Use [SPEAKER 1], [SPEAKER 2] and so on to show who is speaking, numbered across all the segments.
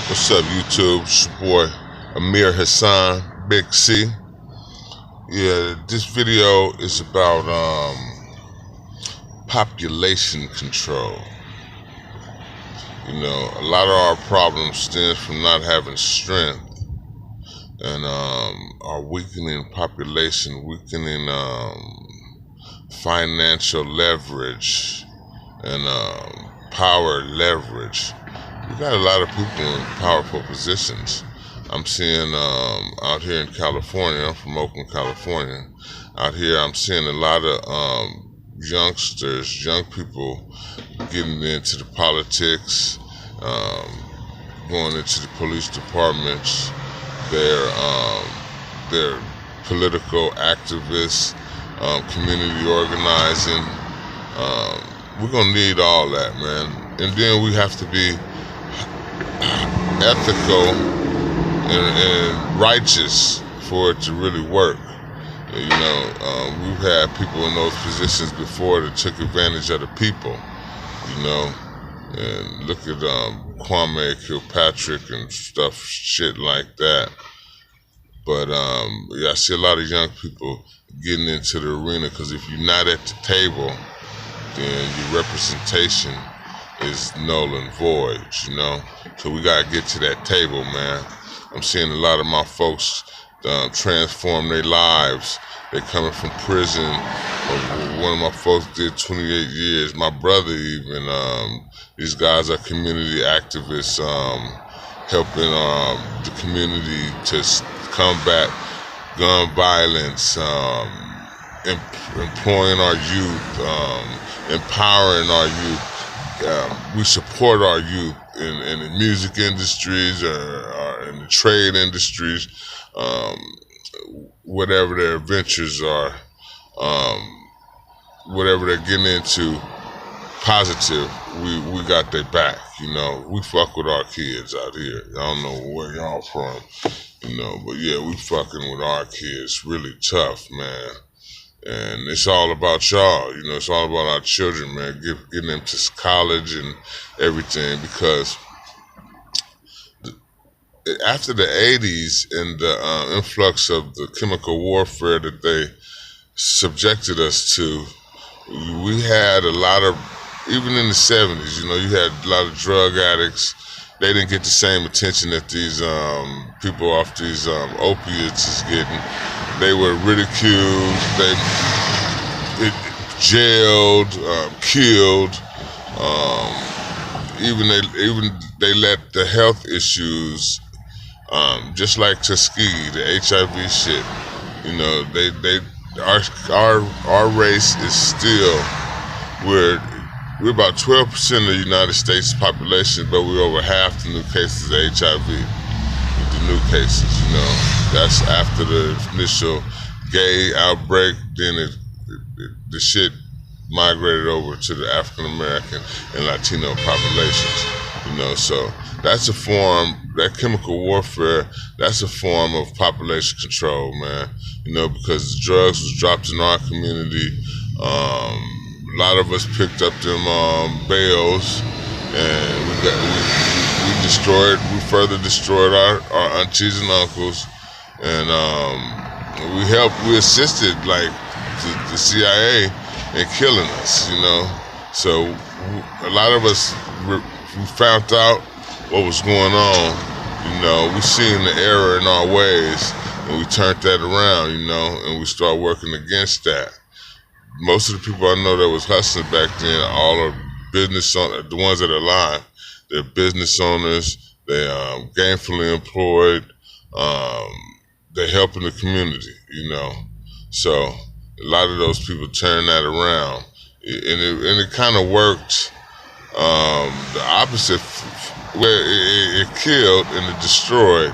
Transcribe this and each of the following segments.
[SPEAKER 1] What's up, YouTube? It's your boy Amir Hassan, Big C. Yeah, this video is about population control. A lot of our problems stems from not having strength and our weakening population, weakening financial leverage and power leverage. We got a lot of people in powerful positions. I'm seeing out here in California, I'm from Oakland, California. Out here, I'm seeing a lot of youngsters, young people getting into the politics, going into the police departments. They're political activists, community organizing. We're gonna need all that, man. And then we have to be ethical and righteous for it to really work. We've had people in those positions before that took advantage of the people, and look at Kwame Kilpatrick and shit like that. But I see a lot of young people getting into the arena because if you're not at the table, then your representation is null and void, So we gotta get to that table, man. I'm seeing a lot of my folks transform their lives. They're coming from prison. One of my folks did 28 years. My brother even. These guys are community activists, helping the community to combat gun violence, employing our youth, empowering our youth. We support our youth in the music industries or in the trade industries, whatever their ventures are, whatever they're getting into positive, we got their back. We fuck with our kids out here. I don't know where y'all from, but yeah, we fucking with our kids really tough, man. And it's all about y'all, it's all about our children, man, getting them to college and everything, because after the 80s and the influx of the chemical warfare that they subjected us to, we had a lot of, even in the 70s, you had a lot of drug addicts. They didn't get the same attention that these people off these opiates is getting. They were ridiculed, jailed, killed. Even they let the health issues, just like Tuskegee, the HIV shit. Our race is still, we're about 12% of the United States population, but we're over half the new cases of HIV. The new cases, that's after the initial gay outbreak. Then the shit migrated over to the African American and Latino populations. So that's a form, that chemical warfare, that's a form of population control, man. Because the drugs was dropped in our community. A lot of us picked up them bales, and we further destroyed our aunties and uncles, and we assisted like the CIA in killing us, So a lot of us, we found out what was going on, we seen the error in our ways, and we turned that around, and we started working against that. Most of the people I know that was hustling back then, all are business owners, the ones that are alive, they're business owners, they're gainfully employed, they're helping the community, So a lot of those people turn that around, and it kind of worked the opposite, where it killed and it destroyed,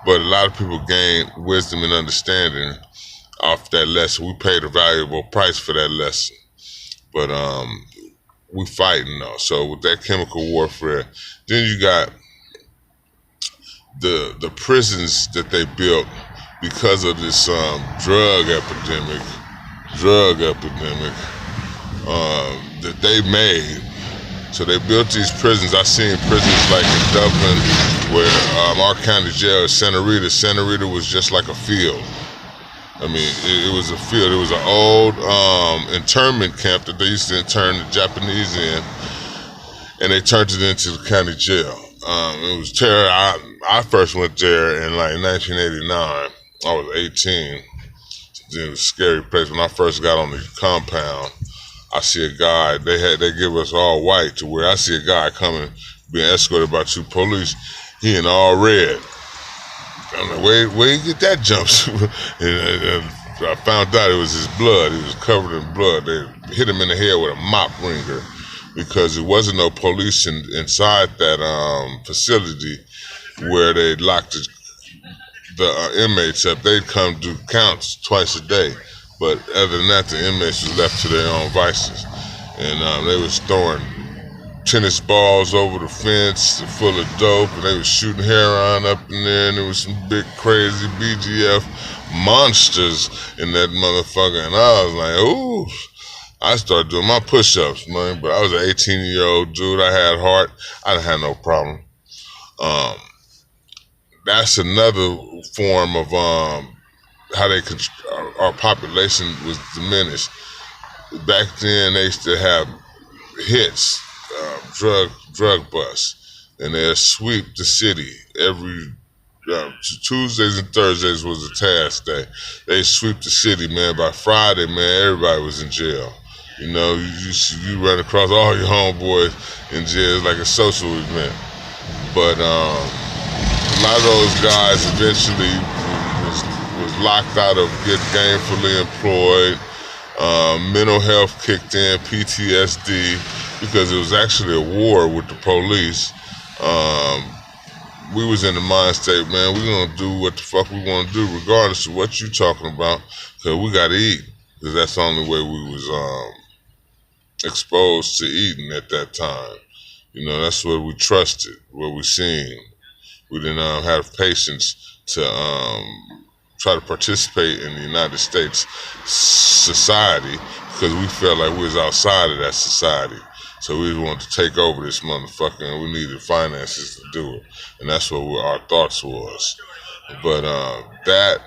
[SPEAKER 1] but a lot of people gained wisdom and understanding off that lesson. We paid a valuable price for that lesson, but we fighting though. So with that chemical warfare, then you got the prisons that they built because of this drug epidemic that they made. So they built these prisons. I seen prisons like in Dublin, where our county jail is Santa Rita. Santa Rita was just like a field. I mean, it was a field. It was an old internment camp that they used to intern the Japanese in, and they turned it into the county jail. It was terror. I first went there in like 1989. I was 18. It was a scary place. When I first got on the compound, I see a guy. They give us all white, to where I see a guy coming, being escorted by 2 police. He in all red. I'm like, where you get that jumpsuit? and I found out it was his blood. He was covered in blood. They hit him in the head with a mop wringer, because there wasn't no police inside that facility where they locked the inmates up. They'd come do counts twice a day, but other than that, the inmates was left to their own vices. And they was throwing tennis balls over the fence full of dope, and they was shooting heroin up in there, and there was some big crazy BGF monsters in that motherfucker. And I was like, ooh. I started doing my push-ups, man, but I was an 18-year-old dude. I had heart. I didn't have no problem. That's another form of how our population was diminished. Back then, they used to have hits, drug busts, and they'd sweep the city every Tuesdays and Thursdays was a task day. They sweep the city, man. By Friday, man, everybody was in jail. You know, you run across all your homeboys in jail. It's like a social event. But a lot of those guys eventually was locked out of getting gainfully employed. Mental health kicked in, PTSD, because it was actually a war with the police. We was in the mind state, man, we're gonna do what the fuck we wanna do, regardless of what you talking about, because we gotta eat. Because that's the only way we was exposed to eating at that time. You know, that's what we trusted, what we seen. We didn't have patience to try to participate in the United States society, because we felt like we was outside of that society. So we wanted to take over this motherfucker, and we needed finances to do it. And that's what our thoughts was. But that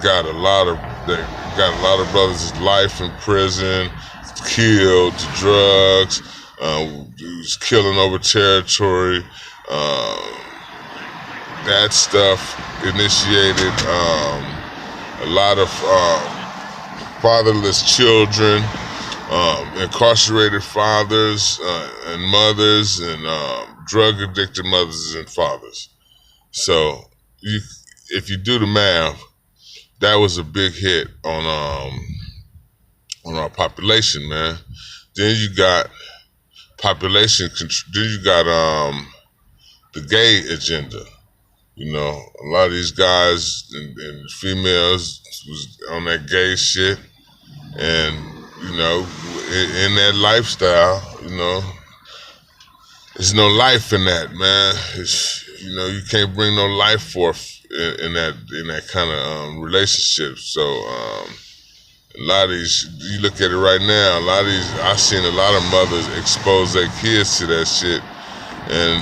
[SPEAKER 1] got a lot of brothers' life in prison, killed, to drugs, was killing over territory. That stuff initiated a lot of fatherless children, incarcerated fathers and mothers, and drug addicted mothers and fathers. So if you do the math, that was a big hit on our population, man. Then you got then you got the gay agenda. You know, a lot of these guys and females was on that gay shit, and you know, in that lifestyle, you know, there's no life in that, man. You know, you can't bring no life forth in that kind of relationship. So a lot of these, you look at it right now, a lot of these, I've seen a lot of mothers expose their kids to that shit and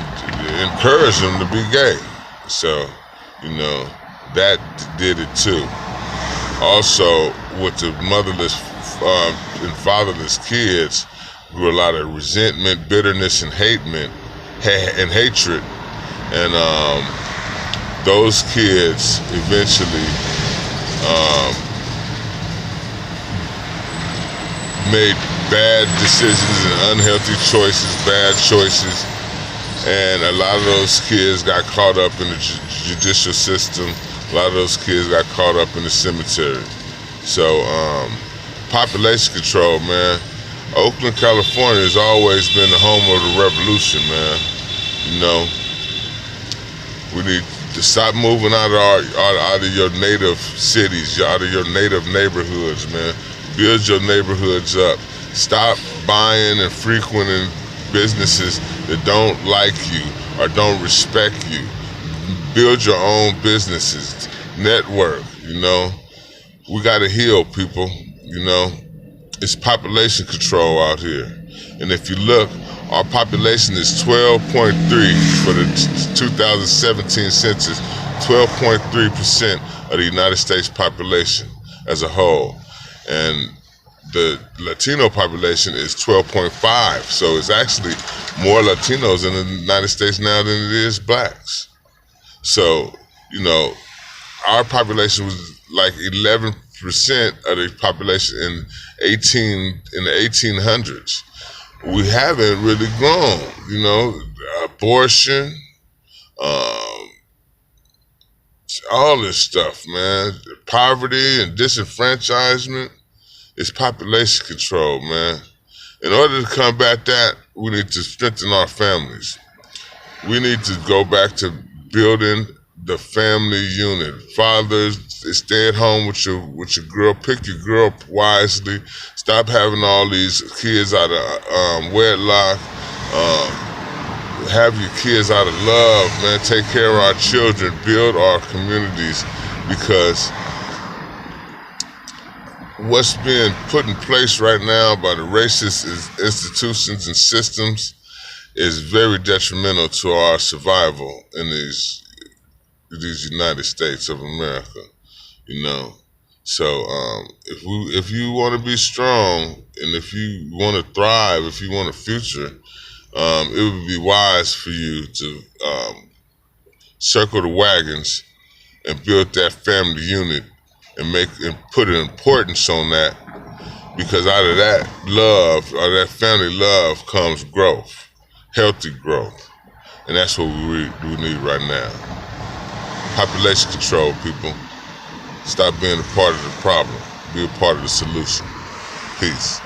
[SPEAKER 1] encourage them to be gay. So, you know, that did it too. Also, with the motherless and fatherless kids, grew a lot of resentment, bitterness, and hatred. And those kids eventually made bad decisions and unhealthy choices, bad choices. And a lot of those kids got caught up in the judicial system. A lot of those kids got caught up in the cemetery. So, population control, man. Oakland, California has always been the home of the revolution, man. You know, we need to stop moving out of your native cities, out of your native neighborhoods, man. Build your neighborhoods up. Stop buying and frequenting businesses that don't like you or don't respect you. Build your own businesses, network, you know. We gotta heal, people, you know. It's population control out here. And if you look, our population is 12.3 for the 2017 census, 12.3% of the United States population as a whole. And the Latino population is 12.5. So it's actually more Latinos in the United States now than it is blacks. So, you know, our population was like 11% of the population in the 1800s. We haven't really grown, you know, abortion, all this stuff, man. Poverty and disenfranchisement is population control, man. In order to combat that, we need to strengthen our families. We need to go back to building the family unit. Fathers, stay at home with your girl. Pick your girl wisely. Stop having all these kids out of wedlock. Have your kids out of love, man. Take care of our children. Build our communities, because what's being put in place right now by the racist institutions and systems is very detrimental to our survival in these United States of America, you know. So if you want to be strong, and if you want to thrive, if you want a future, it would be wise for you to circle the wagons and build that family unit and put an importance on that, because out of that love, or that family love, comes growth, healthy growth, and that's what we need right now. Population control, people. Stop being a part of the problem. Be a part of the solution. Peace.